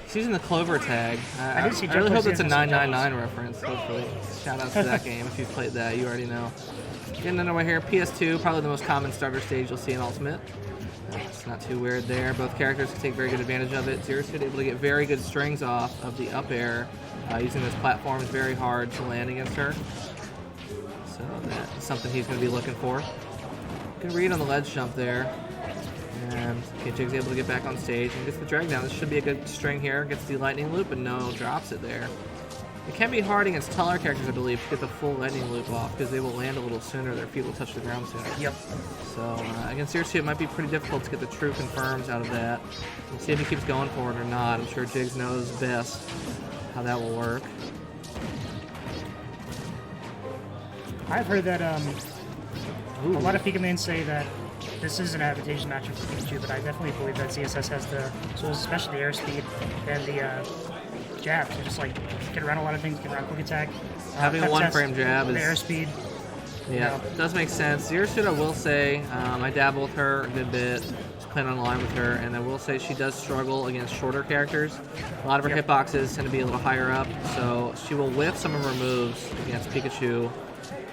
He's using the Clover tag. I really hope it's a 999 reference, hopefully. Shout out to that game if you've played that. You already know. Getting underway here. PS2, probably the most common starter stage you'll see in Ultimate. It's not too weird there. Both characters can take very good advantage of it. Zero's able to get very good strings off of the up air using those platforms. Very hard to land against her. So that's something he's going to be looking for. Good read on the ledge jump there. And okay, Jiggs able to get back on stage and gets the drag down. This should be a good string here. Gets the lightning loop, but no, drops it there. It can be hard against taller characters, I believe, to get the full lightning loop off because they will land a little sooner. Their feet will touch the ground sooner. Yep. So against Zero Suit, it might be pretty difficult to get the true confirms out of that. We'll see if he keeps going for it or not. I'm sure Jiggs knows best how that will work. I've heard that a lot of Pika mains say that this is an advantageous matchup for Pikachu, but I definitely believe that ZSS has the tools, especially the airspeed and the jab, to just like get around a lot of things, get around quick attack. Having a one-frame jab is... The airspeed. Yeah, it does make sense. Zero Suit, I will say, I dabble with her a good bit. Just playing on the line with her, and I will say she does struggle against shorter characters. A lot of her hitboxes tend to be a little higher up, so she will whiff some of her moves against Pikachu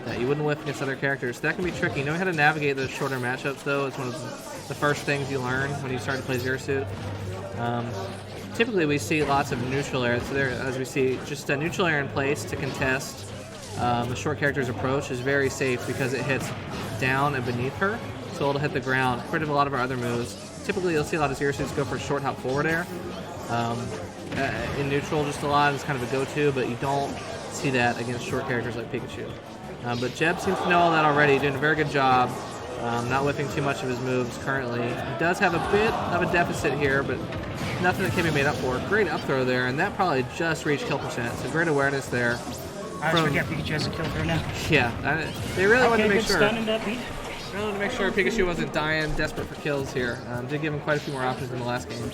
that you wouldn't whiff against other characters. So that can be tricky. Knowing how to navigate those shorter matchups, though, is one of the first things you learn when you start to play Zero Suit. Typically, we see lots of neutral air. So there, as we see, just a neutral air in place to contest the short character's approach is very safe because it hits down and beneath her, so it'll hit the ground. Rid of a lot of our other moves. Typically, you'll see a lot of Zero Suits go for short hop forward air. In neutral, just a lot is kind of a go-to, but you don't see that against short characters like Pikachu. But Jebb seems to know all that already, doing a very good job. Not whipping too much of his moves currently. He does have a bit of a deficit here, but nothing that can be made up for. Great up throw there, and that probably just reached kill percent, so great awareness there. I forget Pikachu has a kill throw now. Yeah, they really wanted to make sure. Stun in that beat. Really wanted to make sure Pikachu wasn't dying, desperate for kills here. Did give him quite a few more options in the last game.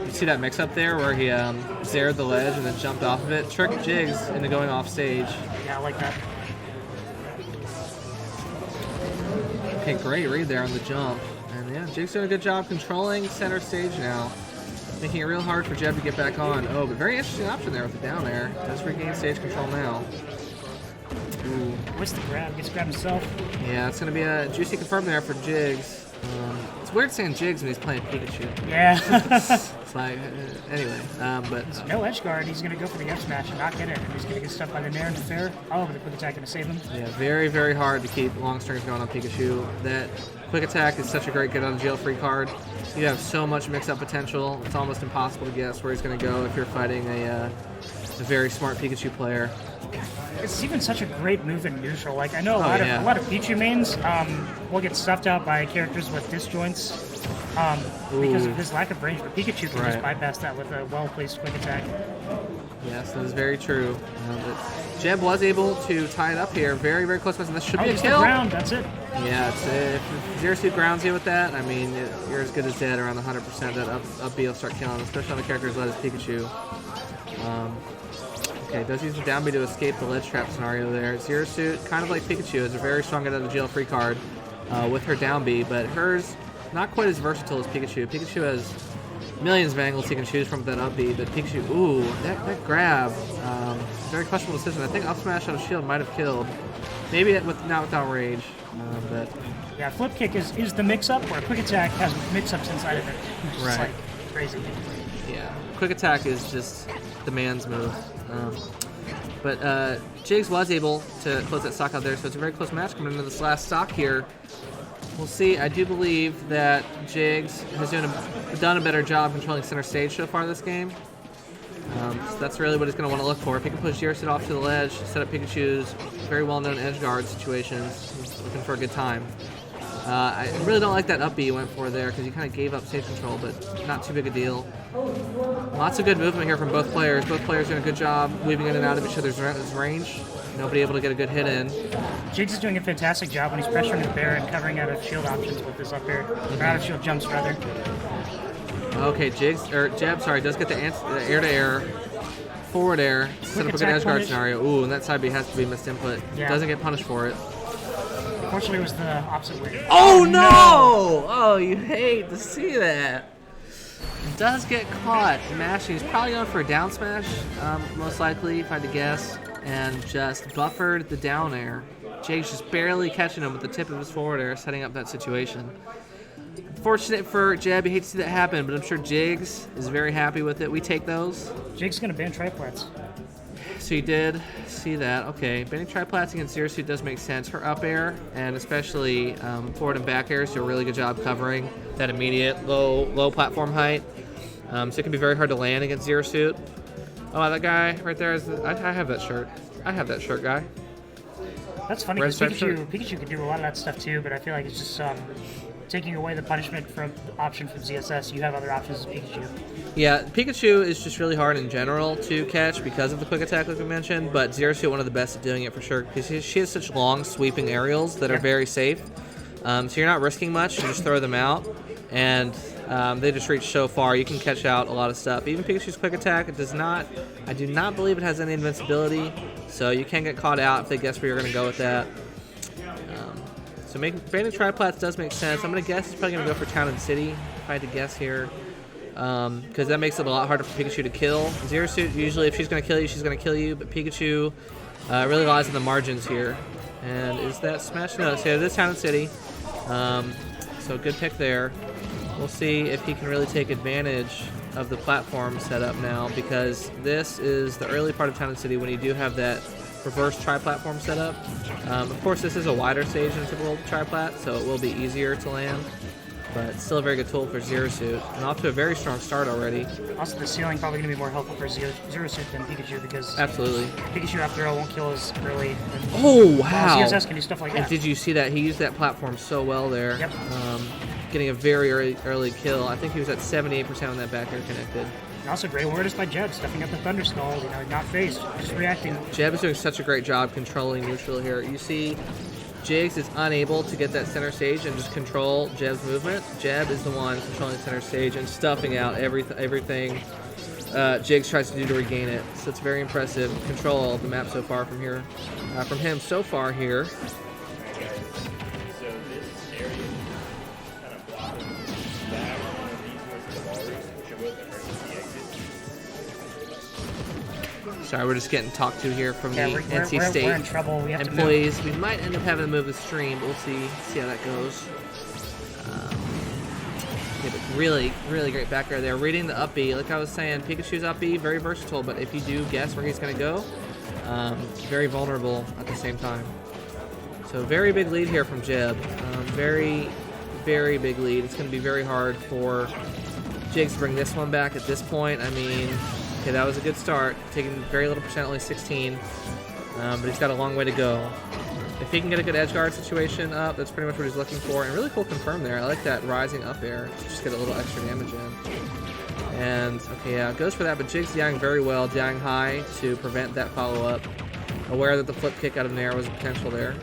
You see that mix-up there where he zeroed the ledge and then jumped off of it? Tricked Jiggs into going off stage. Yeah, I like that. Okay, great read there on the jump. And yeah, Jiggs doing a good job controlling center stage now. Making it real hard for Jebb to get back on. Oh, but very interesting option there with the down air. Does regain stage control now. Ooh. What's the grab? Gets grabbed himself. Yeah, it's going to be a juicy confirm there for Jiggs. It's weird saying Jiggs when he's playing Pikachu. Yeah. It's like, anyway, but... There's no edge guard. He's going to go for the F smash and not get it. He's going to get stuck by the Nair and the Fair. Oh, but the quick attack going to save him. Yeah, very, very hard to keep long strings going on Pikachu. That quick attack is such a great get on jail free card. You have so much mix-up potential. It's almost impossible to guess where he's going to go if you're fighting a very smart Pikachu player. It's even such a great move in neutral. Like I know a lot of Pikachu mains will get stuffed out by characters with disjoints because of his lack of range. But Pikachu can just bypass that with a well-placed quick attack. Yes, that is very true. But Jebb was able to tie it up here. Very, very close. And this should be a kill. The ground, that's it. Yeah, if Zero Suit grounds you with that, I mean, you're as good as dead around the 100% that up B will start killing, especially on the characters led as Pikachu. Okay, does use the down B to escape the ledge trap scenario there. Zero Suit, kind of like Pikachu, is a very strong get out of jail free card with her down B, but hers not quite as versatile as Pikachu. Pikachu has millions of angles he can choose from with that up B, but Pikachu, ooh, that grab, very questionable decision. I think up smash out of shield might have killed. Maybe not without rage, but... Yeah, flip kick is the mix-up, where quick attack has mix-ups inside of it. It's just like crazy. Yeah, quick attack is just the man's move. But Jiggs was able to close that stock out there, so it's a very close match coming into this last stock here. We'll see. I do believe that Jiggs has done a better job controlling center stage so far this game. So that's really what he's going to want to look for. If he can push Zero Suit off to the ledge, set up Pikachu's very well-known edge guard situations, he's looking for a good time. I really don't like that up B you went for there because you kind of gave up stage control, but not too big a deal. Lots of good movement here from both players. Both players doing a good job weaving in and out of each other's range. Nobody able to get a good hit in. Jiggs is doing a fantastic job when he's pressuring the bear and covering out of shield options with his up air. Or out of shield jumps, rather. Okay, Jebb, sorry, does get the air-to-air, forward air, set up a good edge guard scenario. Ooh, and that side B has to be missed input. Yeah. Doesn't get punished for it. Unfortunately, it was the opposite way. Oh, no! Oh, you hate to see that. does get caught mashing. He's probably going for a down smash, most likely, if I had to guess, and just buffered the down air. Jiggs just barely catching him with the tip of his forward air, setting up that situation. Fortunate for Jebb, he hates to see that happen, but I'm sure Jiggs is very happy with it. We take those. Jiggs going to ban triplets. So you did see that. Okay, banning triplats against Zero Suit does make sense. Her up air, and especially forward and back airs, do a really good job covering that immediate low platform height. So it can be very hard to land against Zero Suit. Oh, that guy right there is. I have that shirt. I have that shirt, guy. That's funny because Pikachu can do a lot of that stuff too, but I feel like it's just taking away the punishment from option from ZSS. You have other options as Pikachu. Yeah, Pikachu is just really hard in general to catch because of the quick attack, like we mentioned, but Zero Suit one of the best at doing it for sure because she has such long sweeping aerials that are very safe. So you're not risking much, you just throw them out, and they just reach so far. You can catch out a lot of stuff. Even Pikachu's quick attack, it does not. I do not believe it has any invincibility, so you can get caught out if they guess where you're going to go with that. So banning triplats does make sense. I'm going to guess it's probably going to go for Town and City, if I had to guess here. Because that makes it a lot harder for Pikachu to kill. Zero Suit, usually if she's going to kill you, she's going to kill you, but Pikachu really lies in the margins here. And is that Smash? No, so it is Town and City. So good pick there. We'll see if he can really take advantage of the platform setup now, because this is the early part of Town and City when you do have that reverse tri-platform setup. Of course, this is a wider stage than typical tri-plat, so it will be easier to land, but still a very good tool for Zero Suit, and off to a very strong start already. Also, the ceiling probably going to be more helpful for Zero Suit than Pikachu because absolutely Pikachu after all won't kill as early. Oh wow! ZSS can do stuff like that. And did you see that? He used that platform so well there. Yep. Getting a very early kill. I think he was at 78% on that back air connected. And also great awareness by Jebb, stuffing up the Thunder Skull, not phased, just reacting. Jebb is doing such a great job controlling neutral here. You see Jiggs is unable to get that center stage and just control Jebb's movement. Jebb is the one controlling the center stage and stuffing out everything Jiggs tries to do to regain it. So it's very impressive control of the map so far from here, from him so far here. Sorry, we're just getting talked to here from the NC State we're in trouble. We have employees. We might end up having to move the stream. We'll see how that goes. Yeah, but really great back air there. Reading the up B, like I was saying, Pikachu's up B, very versatile, but if you do guess where he's going to go, very vulnerable at the same time. So very big lead here from Jebb. Very big lead. It's going to be very hard for Jiggs to bring this one back at this point. I mean, okay, that was a good start, taking very little percent, only 16, but he's got a long way to go. If he can get a good edge guard situation up, that's pretty much what he's looking for, and really cool confirm there. I like that rising up air to just get a little extra damage in. And, okay, yeah, goes for that, but Jiggs DIing very well, DIing high to prevent that follow-up. Aware that the flip kick out of Nair was a potential there.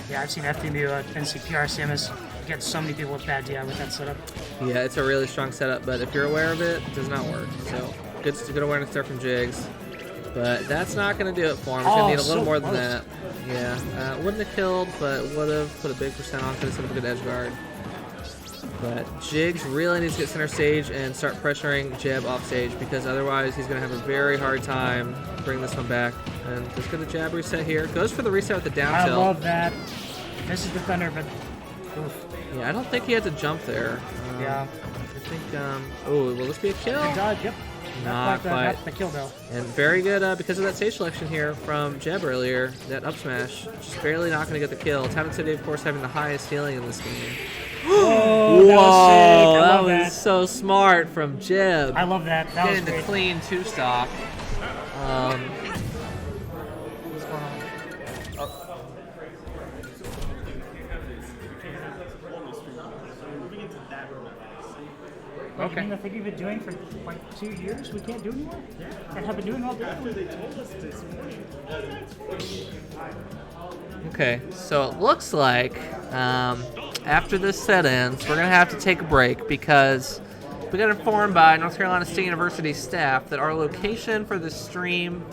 Yeah, I've seen FDMU NCPR Samus get so many people with bad DI with that setup. Yeah, it's a really strong setup, but if you're aware of it, it does not work. So good awareness there from Jiggs, but that's not going to do it for him. He's going to need a little more than that. Yeah, wouldn't have killed, but would have put a big percent on. Could have set up a good edge guard. But Jiggs really needs to get center stage and start pressuring Jebb off stage, because otherwise he's going to have a very hard time bringing this one back. And let's get the jab reset here. Goes for the reset with the down tilt. I love that. This is the Thunder, but oof. Yeah, I don't think he had to jump there. Yeah. I think, oh, will this be a kill? Good dodge, yep. Not quite. Not the kill, though. And very good, because of that stage selection here from Jebb earlier, that up smash. Just barely not going to get the kill. Town and City, of course, having the highest ceiling in this game. Oh, whoa, that was so smart from Jebb. I love that. That was getting the clean two-stock. What's going on? Okay. You mean the thing you've been doing for like 2 years, we can't do anymore? Yeah. And have been doing all day? They told us this morning. Okay, so it looks like after this set ends, we're going to have to take a break, because we got informed by North Carolina State University staff that our location for the stream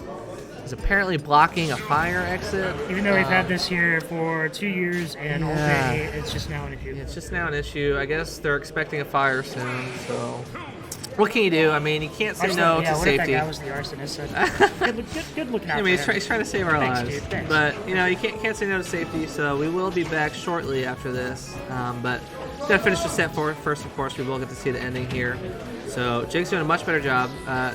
is apparently blocking a fire exit. Even though we've had this here for 2 years and all day, it's just now an issue. It's just now an issue. I guess they're expecting a fire soon, so... What can you do? I mean, you can't say no to safety. What if that guy was the arsonist? Good looking out. I mean, he's trying to save our lives. Dude, thanks. But, you know, you can't say no to safety, so we will be back shortly after this. But we're going to finish the set first, of course. We will get to see the ending here. So Jiggs doing a much better job.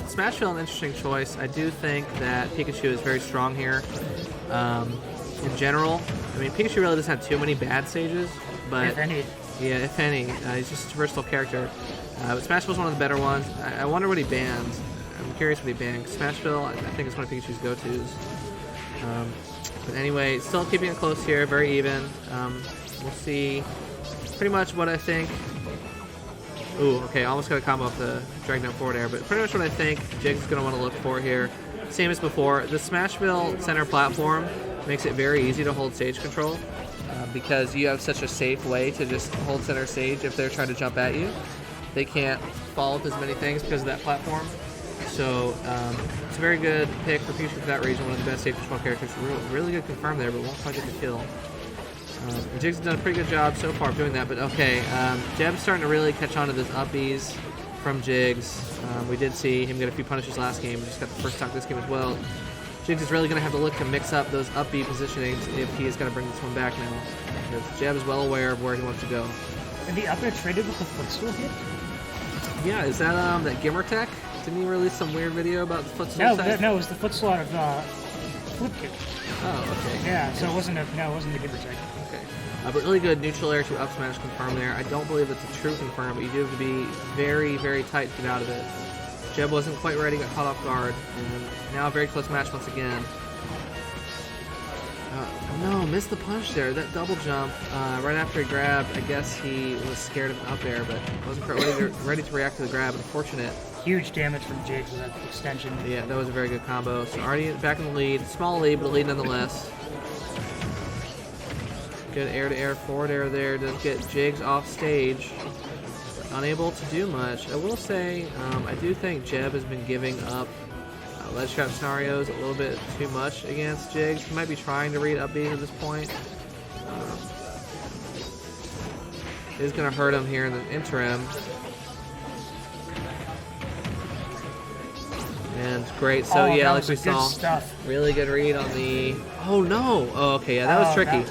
Smashville, an interesting choice. I do think that Pikachu is very strong here. In general, I mean, Pikachu really doesn't have too many bad stages. But if any. Yeah, if any. He's just a versatile character. But Smashville's one of the better ones. I wonder what he bans. I'm curious what he bans. Smashville, I think it's one of Pikachu's go-tos. But anyway, still keeping it close here, very even. We'll see pretty much what I think. Ooh, okay, almost got a combo off the Dragon forward air, but pretty much what I think Jiggs is going to want to look for here. Same as before, the Smashville center platform makes it very easy to hold stage control because you have such a safe way to just hold center stage if they're trying to jump at you. They can't fall with as many things because of that platform. So it's a very good pick for Pikachu for that reason. One of the best safe control characters. Really good confirm there, but won't quite get the kill. Jiggs has done a pretty good job so far of doing that. But okay, Jebb's starting to really catch on to this up-Bs from Jiggs. We did see him get a few punishes last game. We just got the first stock this game as well. Jiggs is really going to have to look to mix up those up-B positionings if he is going to bring this one back now. Because Jebb is well aware of where he wants to go. And the up-air traded with the footstool hit? Yeah, is that that Gimmer Tech? Didn't he release some weird video about the footstool? No, it was the footstool out of Flip Kick. Oh, okay. Yeah, so it wasn't the Gimmer Tech. Okay. But really good neutral air to up smash confirm there. I don't believe it's a true confirm, but you do have to be very, very tight to get out of it. Jebb wasn't quite ready, got caught off guard, and now a very close match once again. No, missed the punch there. That double jump right after he grabbed. I guess he was scared of up air, but wasn't ready to react to the grab. Unfortunate. Huge damage from Jiggs with that extension. Yeah, that was a very good combo. So already back in the lead. Small lead, but a lead nonetheless. Good air-to-air forward air there. Does get Jiggs off stage. Unable to do much. I will say, I do think Jebb has been giving up ledge trap scenarios a little bit too much against Jiggs. He might be trying to read up-B at this point. It is going to hurt him here in the interim. And great. So yeah, like we saw, really good read on the. Oh no! Oh, okay, yeah, that was tricky.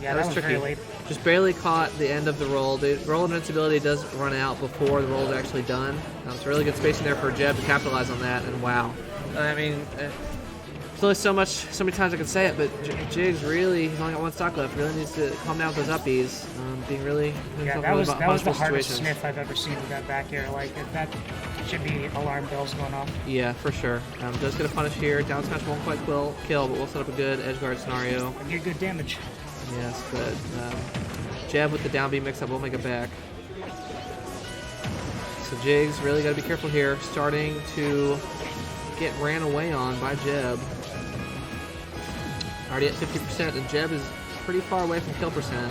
That was tricky. Very late. Just barely caught the end of the roll. The roll invincibility does run out before the roll is actually done. It's really good spacing there for Jebb to capitalize on that. And wow, I mean, there's only so many times I can say it, but Jiggs really, he's only got one stock left. Really needs to calm down with those up-Bs. Being really, yeah, that was the hardest sniff I've ever seen with that back air. Like that should be alarm bells going off. Yeah, for sure. Does get a punish here. Down smash won't quite kill, but we'll set up a good edge guard scenario. And get good damage. Yes, but Jebb with the down B mix-up will make it back. So Jiggs really got to be careful here. Starting to get ran away on by Jebb. Already at 50%, and Jebb is pretty far away from kill percent.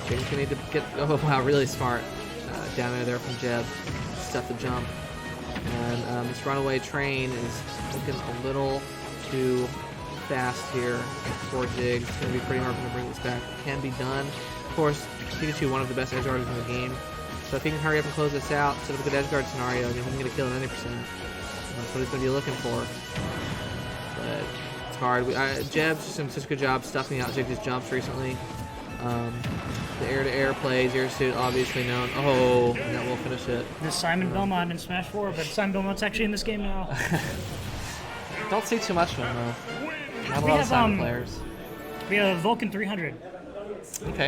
Jiggs gonna need to get. Oh wow, really smart down there from Jebb. Stuff the jump, and this runaway train is looking a little too fast here for Jiggs. It's going to be pretty hard for him to bring this back. It can be done. Of course, Pikachu, one of the best edge guarders in the game. So if he can hurry up and close this out, set up a good edge guard scenario, and he can get a kill at 90%. That's what he's going to be looking for. But it's hard. Jebb's just done such a good job stuffing out Jiggs' jumps recently. The air-to-air plays, air suit, obviously known. Oh, and that will finish it. This Simon Belmont in Smash 4, but Simon Belmont's actually in this game now. Don't see too much of him, though. Not a lot of Simon players. We have Vulcan 300. Okay.